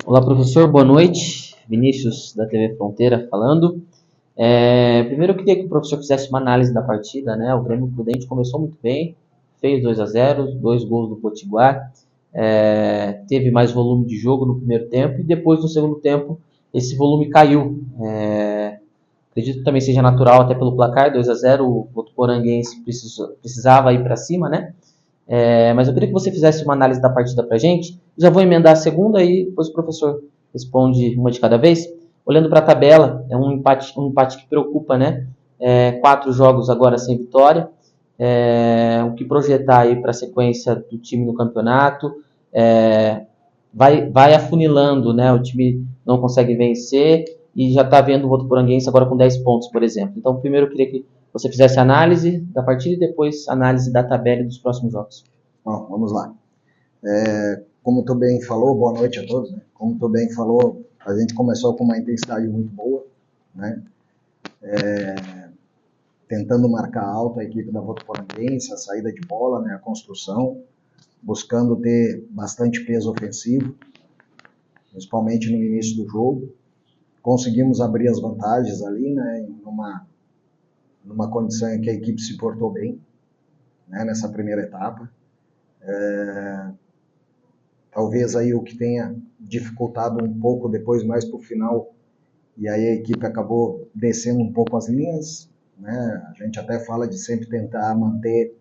Olá, professor, boa noite. Vinícius, da TV Fronteira, falando. Primeiro eu queria que o professor fizesse uma análise da partida, né? O Grêmio Prudente começou muito bem, fez 2-0, 2 gols do Potiguar, teve mais volume de jogo no primeiro tempo e depois no segundo tempo esse volume caiu. Acredito que também seja natural, até pelo placar, 2-0, o Votuporanguense precisava ir para cima, né? Mas eu queria que você fizesse uma análise da partida pra gente. Já vou emendar a segunda e depois o professor responde uma de cada vez. Olhando para a tabela, é um empate que preocupa, né? 4 jogos agora sem vitória. O que projetar aí para a sequência do time no campeonato? Vai afunilando, né? O time não consegue vencer e já está vendo o Votuporanguense agora com 10 pontos, por exemplo. Então, primeiro eu queria que você fizesse a análise da partida e depois análise da tabela e dos próximos jogos. Bom, vamos lá. Como tu bem falou, boa noite a todos, né? Como tu bem falou, a gente começou com uma intensidade muito boa, né? Tentando marcar alto a equipe da Votuporanguense, a saída de bola, né? A construção, buscando ter bastante peso ofensivo, principalmente no início do jogo. Conseguimos abrir as vantagens ali, né? Numa condição em que a equipe se portou bem, né? Nessa primeira etapa. Talvez aí o que tenha dificultado um pouco depois, mais para o final, e aí a equipe acabou descendo um pouco as linhas, né? A gente até fala de sempre tentar manter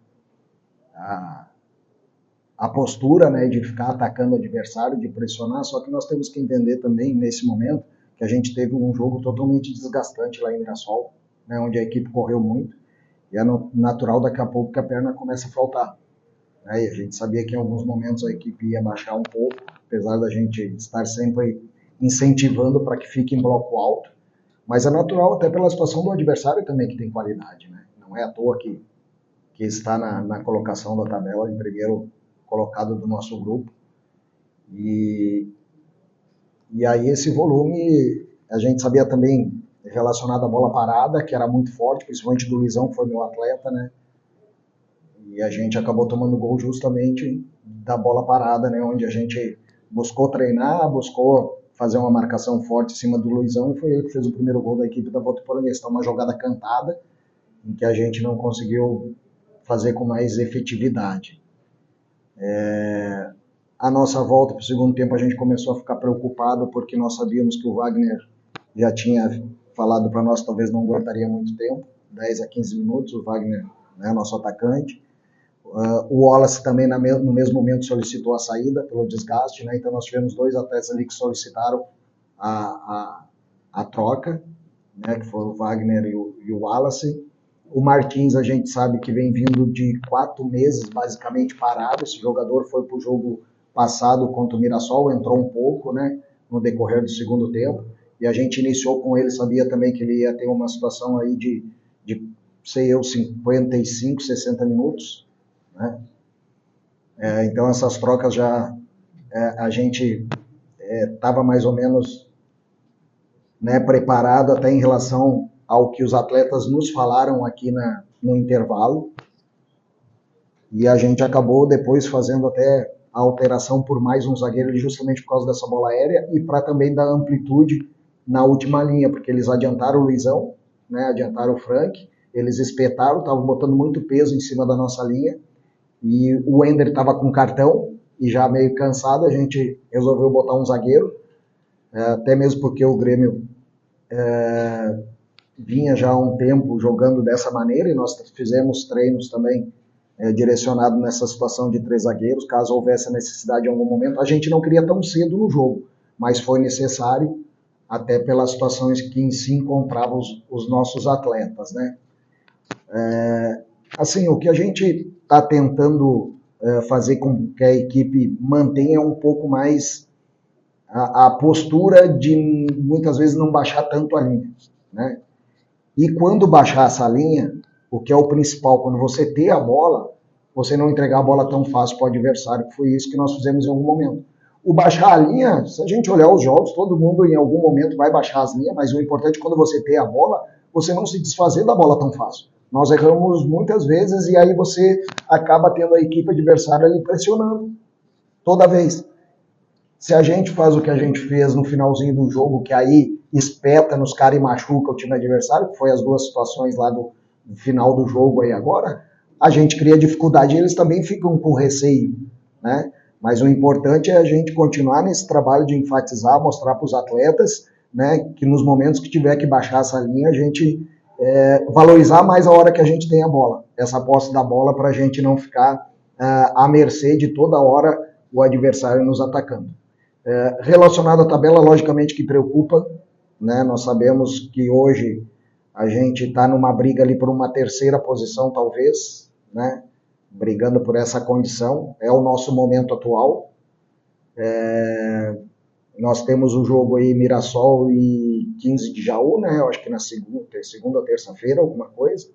a postura, né, de ficar atacando o adversário, de pressionar, só que nós temos que entender também, nesse momento, que a gente teve um jogo totalmente desgastante lá em Mirassol, né, onde a equipe correu muito, e é natural daqui a pouco que a perna começa a faltar. E a gente sabia que em alguns momentos a equipe ia baixar um pouco, apesar da gente estar sempre incentivando para que fique em bloco alto, mas é natural até pela situação do adversário também, que tem qualidade, né? Não é à toa que está na colocação da tabela, em primeiro colocado do nosso grupo, e aí esse volume a gente sabia também relacionado à bola parada, que era muito forte, principalmente do Luizão, que foi meu atleta, né? E a gente acabou tomando gol justamente da bola parada, né? Onde a gente buscou treinar, buscou fazer uma marcação forte em cima do Luizão, e foi ele que fez o primeiro gol da equipe da Votuporanguense. Então, uma jogada cantada, em que a gente não conseguiu fazer com mais efetividade. A nossa volta para o segundo tempo, a gente começou a ficar preocupado, porque nós sabíamos que o Wagner já tinha falado para nós, talvez não aguentaria muito tempo, 10 a 15 minutos, o Wagner, né, nosso atacante. O Wallace também no mesmo momento solicitou a saída pelo desgaste, né? Então nós tivemos 2 atletas ali que solicitaram a troca, né? Que foi o Wagner e o Wallace. O Martins, a gente sabe que vem vindo de 4 meses basicamente parado. Esse jogador foi para o jogo passado contra o Mirassol, entrou um pouco, né, no decorrer do segundo tempo, e a gente iniciou com ele, sabia também que ele ia ter uma situação aí de 55, 60 minutos, né? Então essas trocas já a gente estava mais ou menos, né, preparado até em relação ao que os atletas nos falaram aqui no intervalo, e a gente acabou depois fazendo até a alteração por mais um zagueiro justamente por causa dessa bola aérea e para também dar amplitude na última linha, porque eles adiantaram o Luizão, né, adiantaram o Frank, eles espetaram, estavam botando muito peso em cima da nossa linha, e o Ender estava com cartão e já meio cansado, a gente resolveu botar um zagueiro, até mesmo porque o Grêmio vinha já há um tempo jogando dessa maneira, e nós fizemos treinos também direcionado nessa situação de 3 zagueiros, caso houvesse a necessidade em algum momento. A gente não queria tão cedo no jogo, mas foi necessário, até pelas situações que em si encontravam os nossos atletas, né? Assim, o que a gente está tentando fazer com que a equipe mantenha um pouco mais a postura de muitas vezes não baixar tanto a linha, né? E quando baixar essa linha, o que é o principal, quando você ter a bola, você não entregar a bola tão fácil para o adversário, que foi isso que nós fizemos em algum momento. O baixar a linha, se a gente olhar os jogos, todo mundo em algum momento vai baixar as linhas, mas o importante é quando você ter a bola, você não se desfazer da bola tão fácil. Nós erramos muitas vezes e aí você acaba tendo a equipe adversária ali pressionando toda vez. Se a gente faz o que a gente fez no finalzinho do jogo, que aí espeta nos caras e machuca o time adversário, que foi as duas situações lá do final do jogo aí agora, a gente cria dificuldade e eles também ficam com receio, né? Mas o importante é a gente continuar nesse trabalho de enfatizar, mostrar para os atletas, né, que nos momentos que tiver que baixar essa linha, a gente valorizar mais a hora que a gente tem a bola, essa posse da bola, para a gente não ficar à mercê de toda hora o adversário nos atacando. Relacionado à tabela, logicamente que preocupa, né? Nós sabemos que hoje a gente está numa briga ali por uma terceira posição, talvez, né? Brigando por essa condição, é o nosso momento atual. Nós temos o jogo aí Mirassol e 15 de Jaú, né? Eu acho que na segunda ou terça-feira, alguma coisa,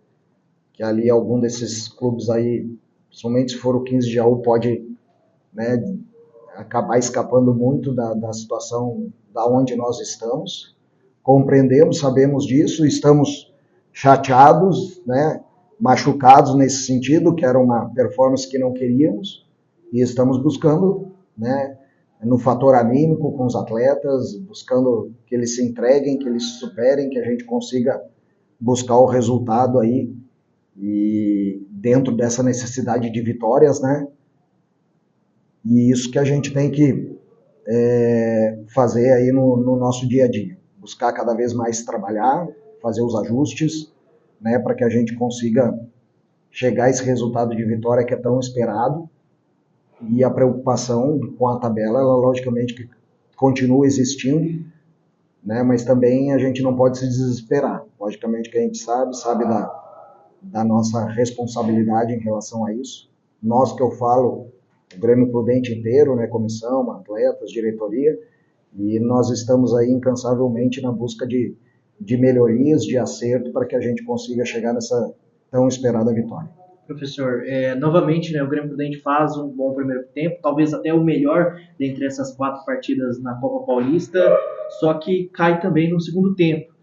que ali algum desses clubes aí, somente se for o 15 de Jaú, pode, né, acabar escapando muito da situação da onde nós estamos. Compreendemos, sabemos disso, estamos chateados, né, machucados nesse sentido, que era uma performance que não queríamos, e estamos buscando, né, no fator anímico com os atletas, buscando que eles se entreguem, que eles se superem, que a gente consiga buscar o resultado aí, e dentro dessa necessidade de vitórias, né, e isso que a gente tem que fazer aí no nosso dia a dia. Buscar cada vez mais trabalhar, fazer os ajustes, né, para que a gente consiga chegar a esse resultado de vitória que é tão esperado. E a preocupação com a tabela, ela logicamente que continua existindo, né, mas também a gente não pode se desesperar. Logicamente que a gente sabe da nossa responsabilidade em relação a isso. Nós, que eu falo, o Grêmio Prudente inteiro, né, comissão, atletas, diretoria, e nós estamos aí incansavelmente na busca de melhorias, de acerto, para que a gente consiga chegar nessa tão esperada vitória. Professor, novamente, né, o Grêmio Prudente faz um bom primeiro tempo, talvez até o melhor dentre essas 4 partidas na Copa Paulista, só que cai também no segundo tempo.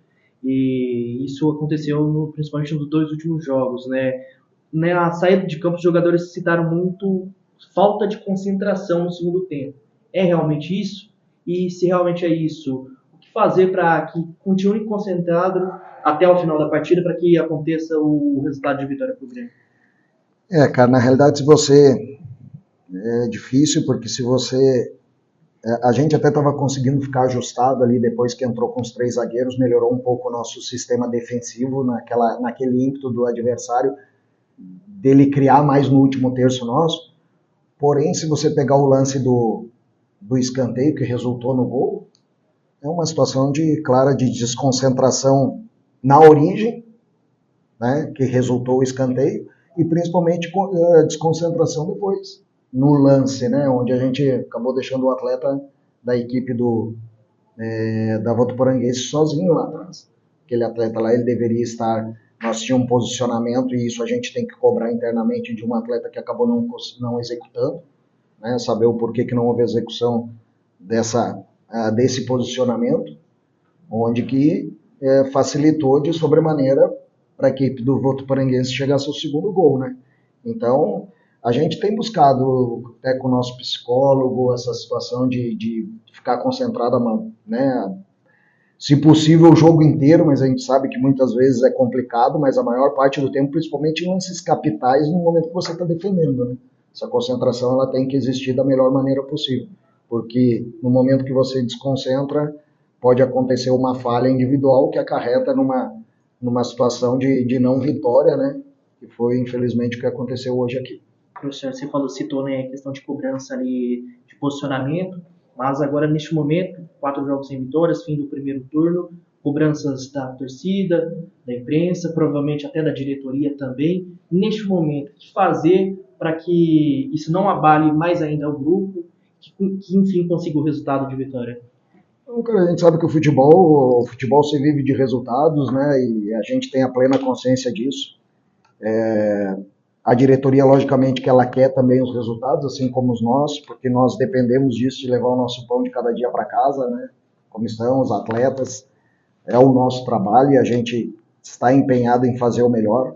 E isso aconteceu principalmente nos 2 últimos jogos, né? Na saída de campo, os jogadores citaram muito falta de concentração no segundo tempo. É realmente isso? E se realmente é isso, o que fazer para que continue concentrado até o final da partida para que aconteça o resultado de vitória para o Grêmio? Cara, na realidade, se você... É difícil, porque se você... A gente até estava conseguindo ficar ajustado ali depois que entrou com os 3 zagueiros, melhorou um pouco o nosso sistema defensivo, naquele ímpeto do adversário, dele criar mais no último terço nosso. Porém, se você pegar o lance do escanteio que resultou no gol, é uma situação clara de desconcentração na origem, né, que resultou o escanteio, e principalmente desconcentração depois, no lance, né, onde a gente acabou deixando o atleta da equipe da Votuporanguense sozinho lá atrás. Aquele atleta lá, ele deveria estar... Nós tínhamos um posicionamento, e isso a gente tem que cobrar internamente de um atleta que acabou não executando, né, saber o porquê que não houve execução desse posicionamento, onde que facilitou de sobremaneira para a equipe do Votuporanguense chegasse ao segundo gol, né? Então, a gente tem buscado, até com o nosso psicólogo, essa situação de ficar concentrada, né, se possível o jogo inteiro, mas a gente sabe que muitas vezes é complicado, mas a maior parte do tempo, principalmente em lances capitais, no momento que você está defendendo, né? Essa concentração, ela tem que existir da melhor maneira possível, porque no momento que você desconcentra, pode acontecer uma falha individual que acarreta numa situação de não vitória, né? Que foi, infelizmente, o que aconteceu hoje aqui. Professor, você citou, né, a questão de cobrança ali, de posicionamento, mas agora, neste momento, 4 jogos sem vitórias, fim do primeiro turno, cobranças da torcida, da imprensa, provavelmente até da diretoria também. Neste momento, o que fazer para que isso não abale mais ainda o grupo, que enfim consiga o resultado de vitória? Então, cara, a gente sabe que o futebol se vive de resultados, né, e a gente tem a plena consciência disso. A diretoria, logicamente, que ela quer também os resultados, assim como nós, porque nós dependemos disso, de levar o nosso pão de cada dia para casa, né? Comissão, os atletas, é o nosso trabalho e a gente está empenhado em fazer o melhor.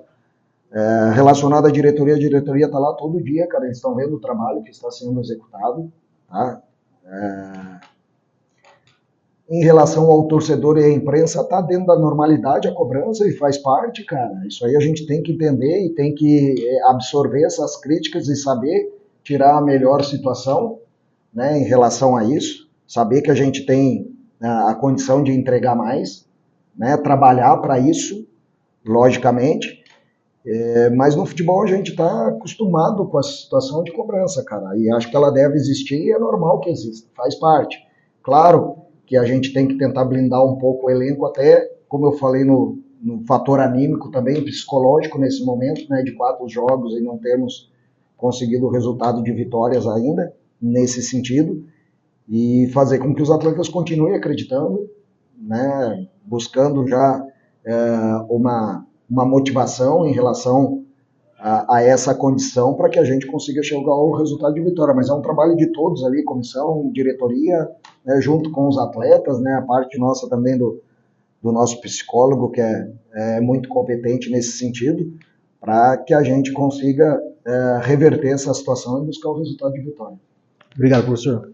Relacionado à diretoria, a diretoria está lá todo dia, cara, eles estão vendo o trabalho que está sendo executado, tá? Em relação ao torcedor e à imprensa, está dentro da normalidade a cobrança e faz parte, cara. Isso aí a gente tem que entender e tem que absorver essas críticas e saber tirar a melhor situação, né, em relação a isso. Saber que a gente tem a condição de entregar mais, né, trabalhar para isso, logicamente. Mas no futebol a gente está acostumado com a situação de cobrança, cara. E acho que ela deve existir e é normal que exista, faz parte. Claro que a gente tem que tentar blindar um pouco o elenco, até, como eu falei, no fator anímico também, psicológico nesse momento, né, de 4 jogos e não termos conseguido o resultado de vitórias ainda, nesse sentido, e fazer com que os atletas continuem acreditando, né, buscando já uma motivação em relação a essa condição para que a gente consiga chegar ao resultado de vitória. Mas é um trabalho de todos ali, comissão, diretoria, né, junto com os atletas, né, a parte nossa também do nosso psicólogo, que é muito competente nesse sentido, para que a gente consiga reverter essa situação e buscar o resultado de vitória. Obrigado, professor.